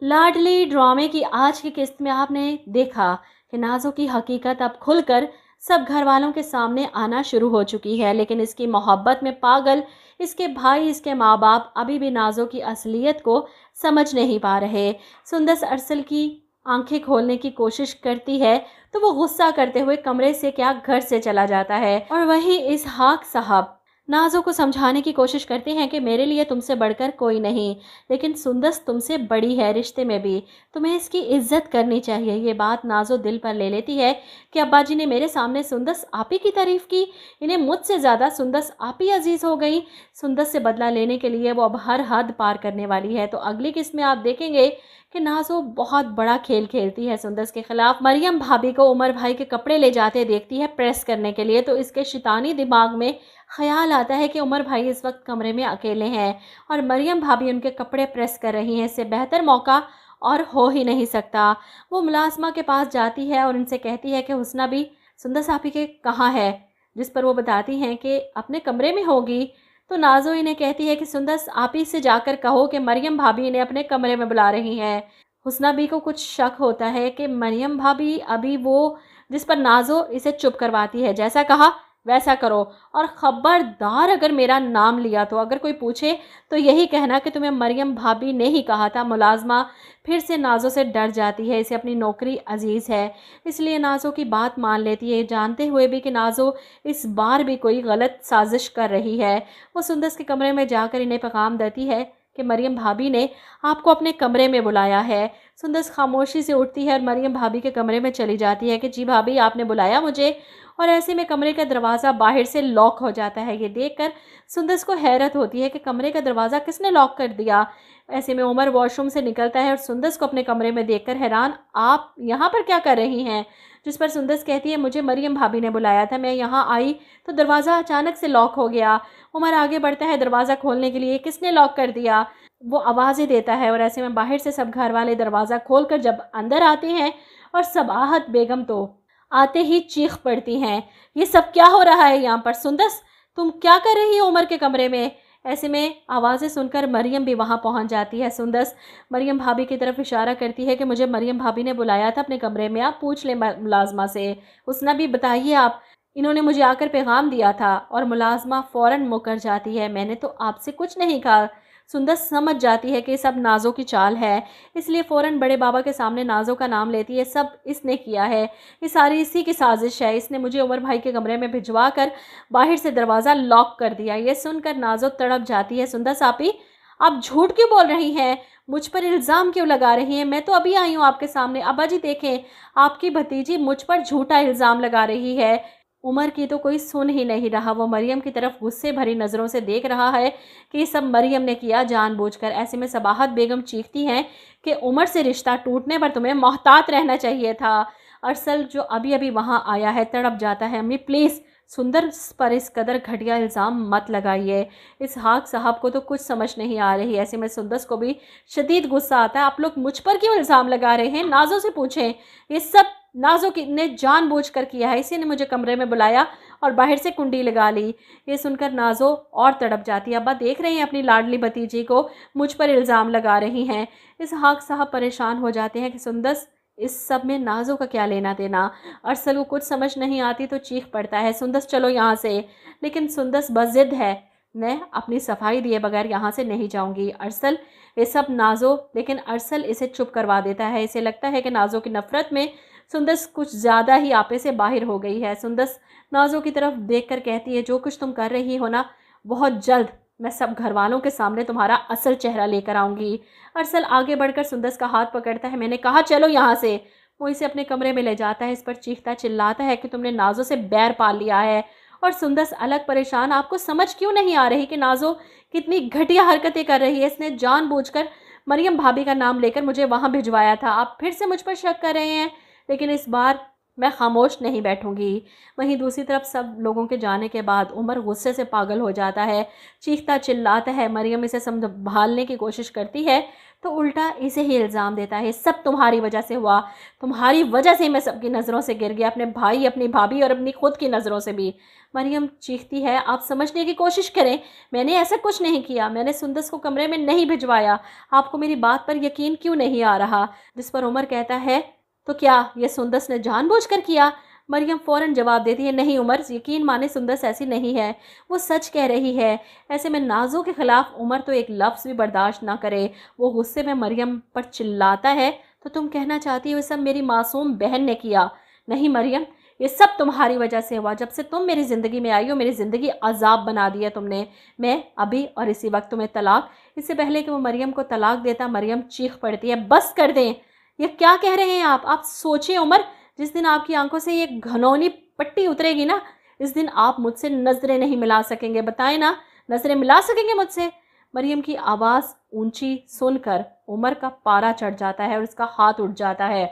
लाडली ड्रामे की आज की किस्त में आपने देखा कि नाज़ो की हकीकत अब खुलकर सब घर वालों के सामने आना शुरू हो चुकी है, लेकिन इसकी मोहब्बत में पागल इसके भाई, इसके माँ बाप अभी भी नाज़ो की असलियत को समझ नहीं पा रहे। सुंदस अरसल की आंखें खोलने की कोशिश करती है तो वो गुस्सा करते हुए कमरे से क्या घर से चला जाता है, और वहीं इसहाक साहब नाज़ो को समझाने की कोशिश करते हैं कि मेरे लिए तुमसे बढ़कर कोई नहीं, लेकिन सुंदस तुमसे बड़ी है रिश्ते में भी, तुम्हें इसकी इज्जत करनी चाहिए। ये बात नाज़ो दिल पर ले लेती है कि अब्बा जी ने मेरे सामने सुंदस आपी की तारीफ़ की, इन्हें मुझसे ज़्यादा सुंदस आपी अजीज़ हो गई। सुंदस से बदला लेने के लिए वो अब हर हद पार करने वाली है। तो अगली किस्त में आप देखेंगे कि नाज़ो बहुत बड़ा खेल खेलती है सुंदस के खिलाफ। मरियम भाभी को उमर भाई के कपड़े ले जाते देखती है प्रेस करने के लिए, तो इसके शैतानी दिमाग में ख्याल आता है कि उमर भाई इस वक्त कमरे में अकेले हैं और मरियम भाभी उनके कपड़े प्रेस कर रही हैं। इससे बेहतर मौका और हो ही नहीं सकता। वो मुलाजमा के पास जाती है और उनसे कहती है कि हुस्ना भी सुंदस आपी के कहाँ है, जिस पर वो बताती हैं कि अपने कमरे में होगी। तो नाज़ो इन्हें कहती है कि सुंदस आपी से जाकर कहो कि मरियम भाभी इन्हें अपने कमरे में बुला रही हैं। हुस्ना बी को कुछ शक होता है कि मरियम भाभी अभी वो, जिस पर नाज़ो इसे चुप करवाती है, जैसा कहा वैसा करो और ख़बरदार अगर मेरा नाम लिया तो अगर कोई पूछे तो यही कहना कि तुम्हें मरियम भाभी ने ही कहा था। मुलाजमा फिर से नाज़ो से डर जाती है, इसे अपनी नौकरी अजीज़ है, इसलिए नाज़ो की बात मान लेती है, जानते हुए भी कि नाज़ो इस बार भी कोई गलत साजिश कर रही है। वो सुंदस के कमरे में जाकर इन्हें पैगाम देती है कि मरियम भाभी ने आपको अपने कमरे में बुलाया है। सुंदस खामोशी से उठती है और मरियम भाभी के कमरे में चली जाती है कि जी भाभी आपने बुलाया मुझे, और ऐसे में कमरे का दरवाज़ा बाहर से लॉक हो जाता है। ये देखकर सुंदस को हैरत होती है कि कमरे का दरवाज़ा किसने लॉक कर दिया। ऐसे में उमर वॉशरूम से निकलता है और सुंदस को अपने कमरे में देखकर हैरान, आप यहाँ पर क्या कर रही हैं? जिस पर सुंदस कहती है मुझे मरियम भाभी ने बुलाया था, मैं यहाँ आई तो दरवाज़ा अचानक से लॉक हो गया। उमर आगे बढ़ता है दरवाज़ा खोलने के लिए, किसने लॉक कर दिया? वो आवाज़ें देता है और ऐसे में बाहर से सब घर वाले दरवाज़ा खोलकर जब अंदर आते हैं और सबाहत बेगम तो आते ही चीख पड़ती हैं, ये सब क्या हो रहा है यहाँ पर? सुंदस तुम क्या कर रही हो उमर के कमरे में? ऐसे में आवाज़ें सुनकर मरियम भी वहाँ पहुँच जाती है। सुंदस मरियम भाभी की तरफ इशारा करती है कि मुझे मरियम भाभी ने बुलाया था अपने कमरे में, आप पूछ लें मुलाजमा से। उसने भी बताइए आप, इन्होंने मुझे आकर पैगाम दिया था। और मुलाजमा फ़ौरन मुकर जाती है, मैंने तो आपसे कुछ नहीं कहा। सुंदस समझ जाती है कि सब नाज़ो की चाल है, इसलिए फ़ौरन बड़े बाबा के सामने नाज़ो का नाम लेती है। सब इसने किया है, ये सारी इसी की साजिश है, इसने मुझे उमर भाई के कमरे में भिजवा कर बाहर से दरवाज़ा लॉक कर दिया। ये सुनकर नाज़ो तड़प जाती है, सुंदस आपी आप झूठ क्यों बोल रही हैं? मुझ पर इल्ज़ाम क्यों लगा रही हैं? मैं तो अभी आई हूँ आपके सामने। अब्बा जी देखें, आपकी भतीजी मुझ पर झूठा इल्ज़ाम लगा रही है। उमर की तो कोई सुन ही नहीं रहा, वो मरियम की तरफ गुस्से भरी नज़रों से देख रहा है कि ये सब मरियम ने किया जानबूझकर। ऐसे में सबाहत बेगम चीखती हैं कि उमर से रिश्ता टूटने पर तुम्हें मोहतात रहना चाहिए था। अरसल जो अभी अभी वहाँ आया है तड़प जाता है, अम्मी प्लीज़ सुंदर पर इस कदर घटिया इल्ज़ाम मत लगाइए। इसहाक साहब को तो कुछ समझ नहीं आ रही। ऐसे में सुंदस को भी शदीद गुस्सा आता है, आप लोग मुझ पर क्यों इल्ज़ाम लगा रहे हैं? नाज़ो से पूछें, ये सब नाज़ो की ने जानबूझकर किया है, इसी ने मुझे कमरे में बुलाया और बाहर से कुंडी लगा ली। ये सुनकर नाज़ो और तड़प जाती है, अब्बा देख रहे हैं अपनी लाडली भतीजी को मुझ पर इल्ज़ाम लगा रही हैं। इसहाक साहब परेशान हो जाते हैं कि सुंदस इस सब में नाज़ो का क्या लेना देना। अरसल को कुछ समझ नहीं आती तो चीख पड़ता है, सुंदस चलो यहाँ से। लेकिन सुंदस बज़िद है, मैं अपनी सफाई दिए बगैर यहाँ से नहीं जाऊँगी। अरसल ये सब नाज़ो, लेकिन अरसल इसे चुप करवा देता है। इसे लगता है कि नाज़ो की नफ़रत में सुंदस कुछ ज़्यादा ही आपे से बाहर हो गई है। सुंदस नाज़ो की तरफ देखकर कहती है, जो कुछ तुम कर रही हो ना, बहुत जल्द मैं सब घर वालों के सामने तुम्हारा असल चेहरा लेकर आऊँगी। अरसल आगे बढ़कर सुंदस का हाथ पकड़ता है, मैंने कहा चलो यहाँ से। वो इसे अपने कमरे में ले जाता है, इस पर चीखता चिल्लाता है कि तुमने नाज़ो से बैर पाल लिया है। और सुंदस अलग परेशान, आपको समझ क्यों नहीं आ रही कि नाज़ो कितनी घटिया हरकतें कर रही है? इसने जानबूझकर मरियम भाभी का नाम लेकर मुझे वहाँ भिजवाया था, आप फिर से मुझ पर शक कर रहे हैं। लेकिन इस बार मैं खामोश नहीं बैठूंगी। वहीं दूसरी तरफ सब लोगों के जाने के बाद उमर गुस्से से पागल हो जाता है, चीखता चिल्लाता है। मरियम इसे संभालने की कोशिश करती है तो उल्टा इसे ही इल्ज़ाम देता है, सब तुम्हारी वजह से हुआ, तुम्हारी वजह से मैं सबकी नज़रों से गिर गया, अपने भाई, अपनी भाभी और अपनी खुद की नज़रों से भी। मरियम चीखती है, आप समझने की कोशिश करें, मैंने ऐसा कुछ नहीं किया, मैंने सुंदस को कमरे में नहीं भिजवाया, आपको मेरी बात पर यकीन क्यों नहीं आ रहा? जिस पर उमर कहता है, तो क्या ये सुंदस ने जानबूझकर किया? मरियम फ़ौरन जवाब देती है, नहीं उमर, यकीन माने सुंदस ऐसी नहीं है, वो सच कह रही है। ऐसे में नाज़ो के ख़िलाफ़ उमर तो एक लफ्ज़ भी बर्दाश्त ना करे। वो गुस्से में मरियम पर चिल्लाता है, तो तुम कहना चाहती हो ये सब मेरी मासूम बहन ने किया? नहीं मरियम, ये सब तुम्हारी वजह से हुआ। जब से तुम मेरी ज़िंदगी में आई हो, मेरी ज़िंदगी अजाब बना दी है तुमने। मैं अभी और इसी वक्त तुम्हें तलाक। इससे पहले कि वो मरियम को तलाक देता, मरियम चीख पड़ती है, बस कर दें, ये क्या कह रहे हैं आप सोचिए उमर, जिस दिन आपकी आंखों से ये घनौनी पट्टी उतरेगी ना, इस दिन आप मुझसे नजरें नहीं मिला सकेंगे। बताएं ना, नजरें मिला सकेंगे मुझसे? मरियम की आवाज़ ऊंची सुनकर उमर का पारा चढ़ जाता है और उसका हाथ उठ जाता है।